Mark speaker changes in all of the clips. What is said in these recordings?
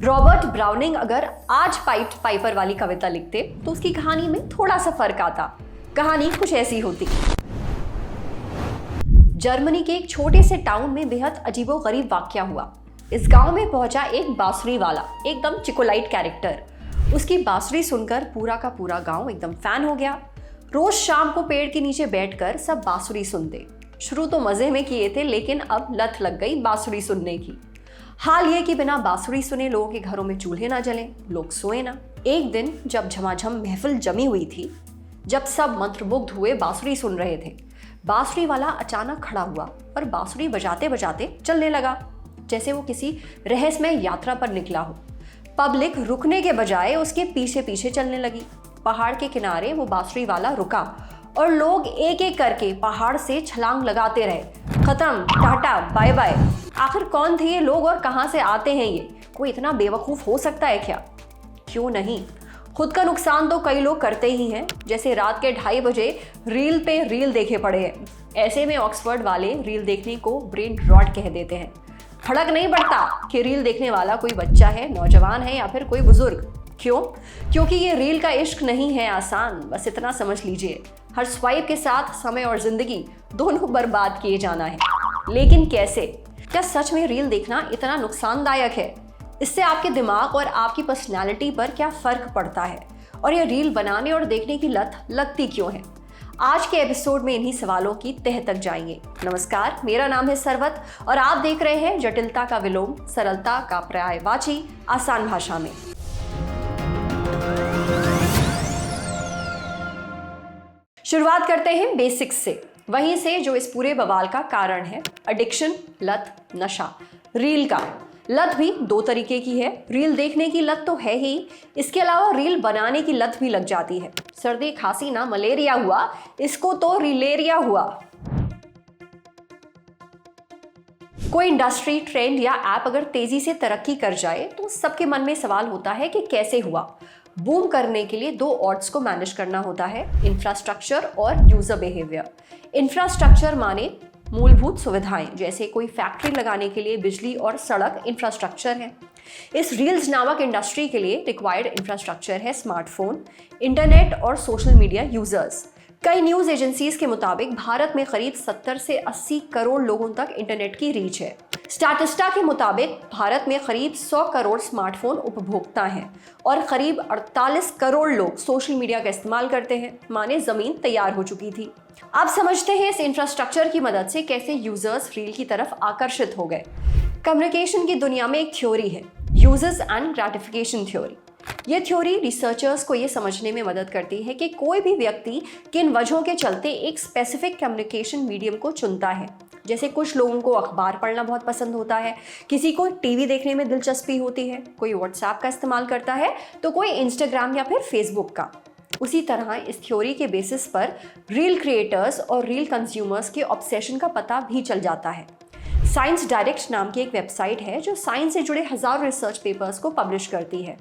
Speaker 1: Robert browning अगर आज पाइट Piper वाली कविता लिखते तो उसकी कहानी में थोड़ा सा फर्क आता। कहानी कुछ ऐसी होती। जर्मनी के एक छोटे से टाउन में बेहद अजीबोगरीब वाकया हुआ। इस गांव में पहुंचा एक बांसुरी वाला, एकदम चिकोलाइट कैरेक्टर। उसकी बांसुरी सुनकर पूरा का पूरा गांव एकदम फैन हो गया। रोज शाम को पेड़ के नीचे बैठकर सब बांसुरी सुनते। शुरू तो मजे में किए थे, लेकिन अब लत लग गई बांसुरी सुनने की। हाल ये कि बिना बांसुरी सुने लोगों के घरों में चूल्हे ना जलें, लोग सोए ना। एक दिन जब झमाझम महफिल जमी हुई थी, जब सब मंत्रमुग्ध हुए बांसुरी सुन रहे थे, बांसुरी वाला अचानक खड़ा हुआ और बांसुरी बजाते बजाते चलने लगा, जैसे वो किसी रहस्यमय यात्रा पर निकला हो। पब्लिक रुकने के बजाय उसके पीछे पीछे चलने लगी। पहाड़ के किनारे वो बांसुरी वाला रुका और लोग एक एक करके पहाड़ से छलांग लगाते रहे। खत्म, टाटा, बाय बाय। आखिर कौन थे ये लोग और कहां से आते हैं ये? कोई इतना बेवकूफ हो सकता है क्या? क्यों नहीं, खुद का नुकसान तो कई लोग करते ही हैं, जैसे रात के 2:30 बजे रील पे रील देखे पड़े हैं। ऐसे में ऑक्सफोर्ड वाले रील देखने को ब्रेन रॉट कह देते हैं। फर्क नहीं पड़ता कि रील देखने वाला कोई बच्चा है, नौजवान है या फिर कोई बुजुर्ग। क्यों? क्योंकि ये रील का इश्क नहीं है आसान, बस इतना समझ लीजिए। हर स्वाइप के साथ समय और जिंदगी दोनों बर्बाद किए जाना है। लेकिन कैसे? क्या सच में रील देखना इतना नुकसानदायक है? इससे आपके दिमाग और आपकी पर्सनैलिटी पर क्या फर्क पड़ता है? और ये रील बनाने और देखने की लत लगती क्यों है? आज के एपिसोड में इन्हीं सवालों की तह तक जाएंगे। नमस्कार, मेरा नाम है सरवत और आप देख रहे हैं जटिलता का विलोम, सरलता का पर्यायवाची, आसान भाषा में। शुरुआत करते हैं बेसिक्स से, वहीं से जो इस पूरे बवाल का कारण है। एडिक्शन, लत, नशा। रील का लत भी 2 तरीके की है। रील देखने की लत तो है ही, इसके अलावा रील बनाने की लत भी लग जाती है। सर्दी खांसी ना मलेरिया हुआ, इसको तो रीलेरिया हुआ। कोई इंडस्ट्री, ट्रेंड या ऐप अगर तेजी से तरक्की कर जाए तो सबके मन में सवाल होता है कि कैसे हुआ। बूम करने के लिए 2 ऑड्स को मैनेज करना होता है, इंफ्रास्ट्रक्चर और यूजर बिहेवियर। इंफ्रास्ट्रक्चर माने मूलभूत सुविधाएं, जैसे कोई फैक्ट्री लगाने के लिए बिजली और सड़क इंफ्रास्ट्रक्चर है। इस रील्स नामक इंडस्ट्री के लिए रिक्वायर्ड इंफ्रास्ट्रक्चर है स्मार्टफोन, इंटरनेट और सोशल मीडिया यूजर्स। कई न्यूज एजेंसीज के मुताबिक भारत में करीब 70 से 80 करोड़ लोगों तक इंटरनेट की रीच है। स्टैटिस्टा के मुताबिक भारत में करीब 100 करोड़ स्मार्टफोन उपभोक्ता हैं और करीब 48 करोड़ लोग सोशल मीडिया का इस्तेमाल करते हैं। माने जमीन तैयार हो चुकी थी। अब समझते हैं इस इंफ्रास्ट्रक्चर की मदद से कैसे यूजर्स रील की तरफ आकर्षित हो गए। कम्युनिकेशन की दुनिया में एक थ्योरी है, यूजर्स एंड ग्रेटिफिकेशन थ्योरी। ये थ्योरी रिसर्चर्स को ये समझने में मदद करती है कि कोई भी व्यक्ति किन वजहों के चलते एक स्पेसिफिक कम्युनिकेशन मीडियम को चुनता है। जैसे कुछ लोगों को अखबार पढ़ना बहुत पसंद होता है, किसी को टीवी देखने में दिलचस्पी होती है, कोई व्हाट्सएप का इस्तेमाल करता है तो कोई इंस्टाग्राम या फिर फेसबुक का। उसी तरह इस थ्योरी के बेसिस पर रील क्रिएटर्स और रील कंज्यूमर्स के ऑब्सेशन का पता भी चल जाता है। साइंस डायरेक्ट नाम की एक वेबसाइट है जो साइंस से जुड़े हजारों रिसर्च पेपर्स को पब्लिश करती है।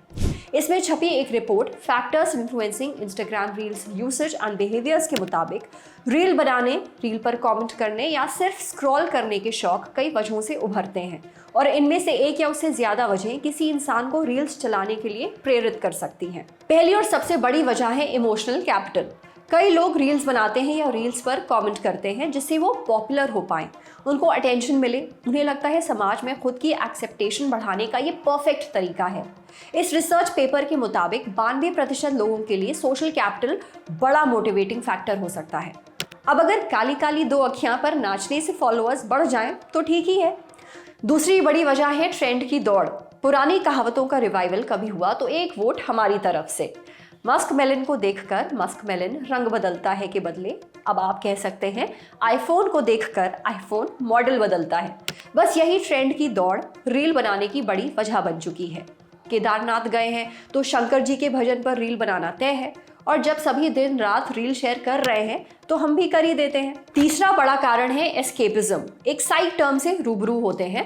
Speaker 1: इसमें छपी एक report factors influencing Instagram reels usage and behaviours के मुताबिक रील बनाने, रील पर कमेंट करने या सिर्फ स्क्रॉल करने के शौक कई वजहों से उभरते हैं और इनमें से एक या उससे ज्यादा वजहें किसी इंसान को रील्स चलाने के लिए प्रेरित कर सकती हैं। पहली और सबसे बड़ी वजह है इमोशनल कैपिटल। कई लोग रील्स बनाते हैं या रील्स पर कमेंट करते हैं जिससे वो पॉपुलर हो पाएं, उनको अटेंशन मिले। उन्हें लगता है समाज में खुद की एक्सेप्टेशन बढ़ाने का ये परफेक्ट तरीका है। इस रिसर्च पेपर के मुताबिक 92% लोगों के लिए सोशल कैपिटल बड़ा मोटिवेटिंग फैक्टर हो सकता है। अब अगर काली काली 2 अखियां पर नाचने से फॉलोअर्स बढ़ जाएं तो ठीक ही है। दूसरी बड़ी वजह है ट्रेंड की दौड़। पुरानी कहावतों का रिवाइवल कभी हुआ तो एक वोट हमारी तरफ से। मस्क मेलन को देखकर मस्क मेलन रंग बदलता है के बदले अब आप कह सकते हैं आईफोन को देखकर आईफोन मॉडल बदलता है। बस यही ट्रेंड की दौड़ रील बनाने की बड़ी वजह बन चुकी है। केदारनाथ गए हैं तो शंकर जी के भजन पर रील बनाना तय है और जब सभी दिन रात रील शेयर कर रहे हैं तो हम भी कर ही देते हैं। तीसरा बड़ा कारण है एस्केपिज्म। एक साइड टर्म से रूबरू होते हैं।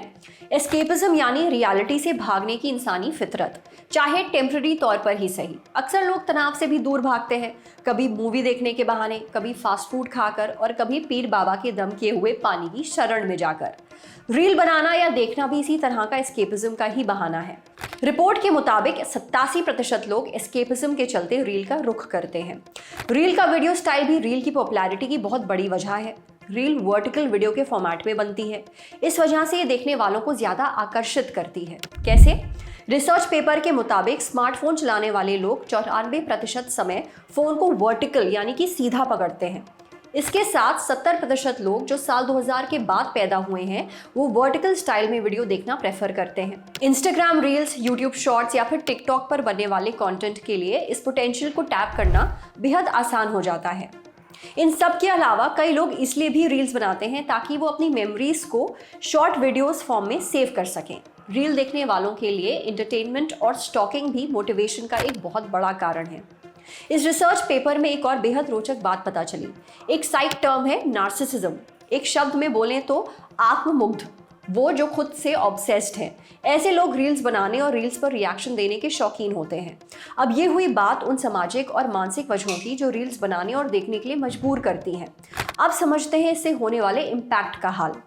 Speaker 1: एस्केपिज्म यानी रियलिटी से भागने की इंसानी फितरत, चाहे टेम्पररी तौर पर ही सही। अक्सर लोग तनाव से भी दूर भागते हैं, कभी मूवी देखने के बहाने, कभी फास्ट फूड खाकर और कभी पीर बाबा के दम किए हुए पानी की शरण में जाकर। रील बनाना या देखना भी इसी तरह का एस्केपिज्म का ही बहाना है। रिपोर्ट के मुताबिक 87% लोग एस्केपिज्म के चलते रील का रुख करते हैं। रील का वीडियो स्टाइल भी रील की पॉपुलैरिटी की बहुत बड़ी वजह है। रील वर्टिकल वीडियो के फॉर्मेट में बनती है, इस वजह से ये देखने वालों को ज्यादा आकर्षित करती है। कैसे? रिसर्च पेपर के मुताबिक स्मार्टफोन चलाने वाले लोग 94% समय फोन को वर्टिकल यानी कि सीधा पकड़ते हैं। इसके साथ 70% लोग जो साल 2000 के बाद पैदा हुए हैं वो वर्टिकल स्टाइल में वीडियो देखना प्रेफर करते हैं। इंस्टाग्राम रील्स, यूट्यूब शॉर्ट्स या फिर टिकटॉक पर बनने वाले कंटेंट के लिए इस पोटेंशियल को टैप करना बेहद आसान हो जाता है। इन सब के अलावा कई लोग इसलिए भी रील्स बनाते हैं ताकि वो अपनी मेमोरीज को शॉर्ट वीडियोस फॉर्म में सेव कर सकें। रील देखने वालों के लिए एंटरटेनमेंट और स्टॉकिंग भी मोटिवेशन का एक बहुत बड़ा कारण है। इस रिसर्च पेपर में एक और बेहद रोचक बात पता चली। एक साइक टर्म है नार्सिसिज्म। एक शब्द में बोलें तो आत्ममुग्ध, वो जो खुद से ऑब्सेस्ड है। ऐसे लोग रील्स बनाने और रील्स पर रिएक्शन देने के शौकीन होते हैं। अब ये हुई बात उन सामाजिक और मानसिक वजहों की जो रील्स बनाने और देखने के लिए मजबूर करती हैं। अब समझते हैं इससे होने वाले इम्पैक्ट का हाल।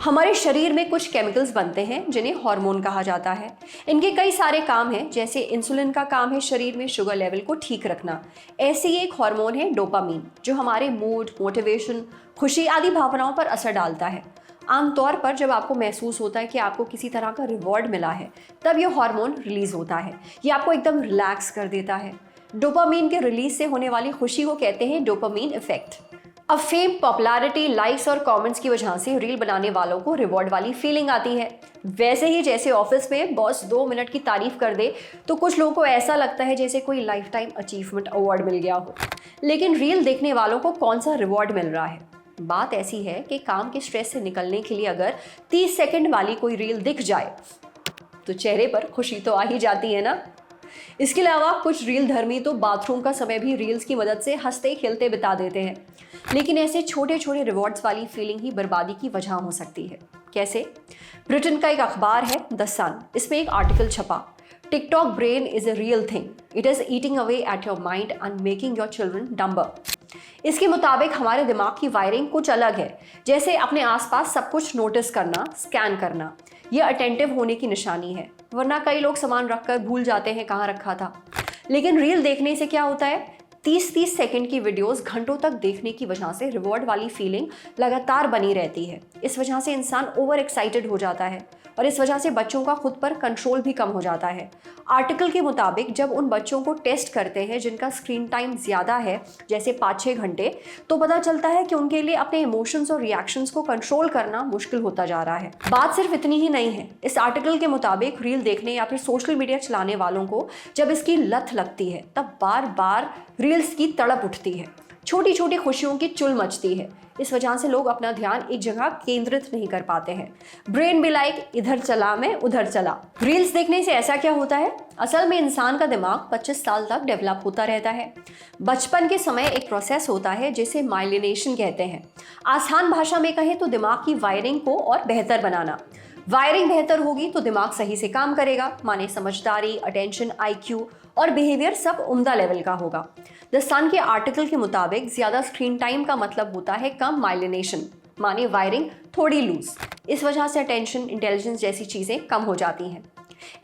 Speaker 1: हमारे शरीर में कुछ केमिकल्स बनते हैं जिन्हें हार्मोन कहा जाता है। इनके कई सारे काम हैं, जैसे इंसुलिन का काम है शरीर में शुगर लेवल को ठीक रखना। ऐसे ही एक हार्मोन है डोपामीन, जो हमारे मूड, मोटिवेशन, खुशी आदि भावनाओं पर असर डालता है। आमतौर पर जब आपको महसूस होता है कि आपको किसी तरह का रिवॉर्ड मिला है, तब यह हार्मोन रिलीज होता है। ये आपको एकदम रिलैक्स कर देता है। डोपामीन के रिलीज से होने वाली खुशी को कहते हैं डोपामीन इफेक्ट। अब फेम, पॉपुलैरिटी, लाइक्स और कमेंट्स की वजह से रील बनाने वालों को रिवॉर्ड वाली फीलिंग आती है। वैसे ही जैसे ऑफिस में बॉस 2 मिनट की तारीफ कर दे तो कुछ लोगों को ऐसा लगता है जैसे कोई लाइफ टाइम अचीवमेंट अवार्ड मिल गया हो। लेकिन रील देखने वालों को कौन सा रिवॉर्ड मिल रहा है? बात ऐसी है कि काम के स्ट्रेस से निकलने के लिए अगर 30 सेकंड वाली कोई रील दिख जाए तो चेहरे पर खुशी तो आ ही जाती है ना। इसके अलावा कुछ रील धर्मी तो बाथरूम का समय भी रील्स की मदद से हंसते खेलते बिता देते हैं। लेकिन ऐसे छोटे छोटे रिवॉर्ड्स वाली फीलिंग ही बर्बादी की वजह हो सकती है। कैसे? ब्रिटेन का एक अखबार है द सन, इसमें एक आर्टिकल छपा, TikTok brain is a real thing, it is eating away at your mind and making your children dumber. इसके मुताबिक हमारे दिमाग की वायरिंग कुछ अलग है, जैसे अपने आसपास सब कुछ नोटिस करना, स्कैन करना। यह अटेंटिव होने की निशानी है, वरना कई लोग सामान रखकर भूल जाते हैं कहाँ रखा था। लेकिन रील देखने से क्या होता है? 30-30 सेकंड की वीडियोस घंटों तक देखने की वजह से रिवॉर्ड वाली फीलिंग लगातार बनी रहती है। इस वजह से इंसान ओवर एक्साइटेड हो जाता है और इस वजह से बच्चों का खुद पर कंट्रोल भी कम हो जाता है। आर्टिकल के मुताबिक जब उन बच्चों को टेस्ट करते हैं जिनका स्क्रीन टाइम ज़्यादा है, जैसे 5-6 घंटे, तो पता चलता है कि उनके लिए अपने इमोशंस और रिएक्शंस को कंट्रोल करना मुश्किल होता जा रहा है। बात सिर्फ इतनी ही नहीं है। इस आर्टिकल के मुताबिक रील देखने या फिर सोशल मीडिया चलाने वालों को जब इसकी लत लगती है तब बार बार रील्स की तड़प उठती है, छोटी छोटी खुशियों की चुल मचती है। इस वजह से लोग अपना ध्यान एक जगह केंद्रित नहीं कर पाते हैं। ब्रेन भी लाइक इधर चला मैं उधर चला। रील्स देखने से ऐसा क्या होता है? असल में इंसान का दिमाग 25 साल तक डेवलप होता रहता है। बचपन के समय एक प्रोसेस होता है जिसे माइलिनेशन कहते हैं। आसान भाषा में कहें तो दिमाग की वायरिंग को और बेहतर बनाना। वायरिंग बेहतर होगी तो दिमाग सही से काम करेगा, माने समझदारी, अटेंशन, IQ और बिहेवियर सब उम्दा लेवल का होगा। द सन के आर्टिकल के मुताबिक ज्यादा स्क्रीन टाइम का मतलब होता है कम माइलिनेशन, माने वायरिंग थोड़ी लूज। इस वजह से अटेंशन, इंटेलिजेंस जैसी चीजें कम हो जाती हैं।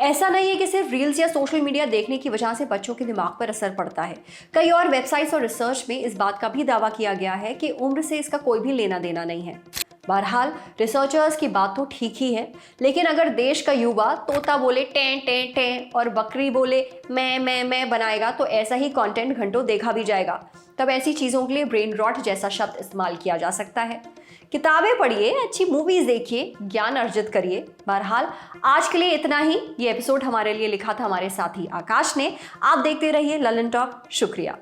Speaker 1: ऐसा नहीं है कि सिर्फ रील्स या सोशल मीडिया देखने की वजह से बच्चों के दिमाग पर असर पड़ता है। कई और वेबसाइट्स और रिसर्च में इस बात का भी दावा किया गया है कि उम्र से इसका कोई भी लेना देना नहीं है। बहरहाल रिसर्चर्स की बात तो ठीक ही है, लेकिन अगर देश का युवा तोता बोले टें टें टें और बकरी बोले मैं बनाएगा तो ऐसा ही कंटेंट घंटों देखा भी जाएगा। तब ऐसी चीज़ों के लिए ब्रेन रॉट जैसा शब्द इस्तेमाल किया जा सकता है। किताबें पढ़िए, अच्छी मूवीज़ देखिए, ज्ञान अर्जित करिए। बहरहाल आज के लिए इतना ही। ये एपिसोड हमारे लिए लिखा था हमारे साथी आकाश ने। आप देखते रहिए ललन टॉक। शुक्रिया।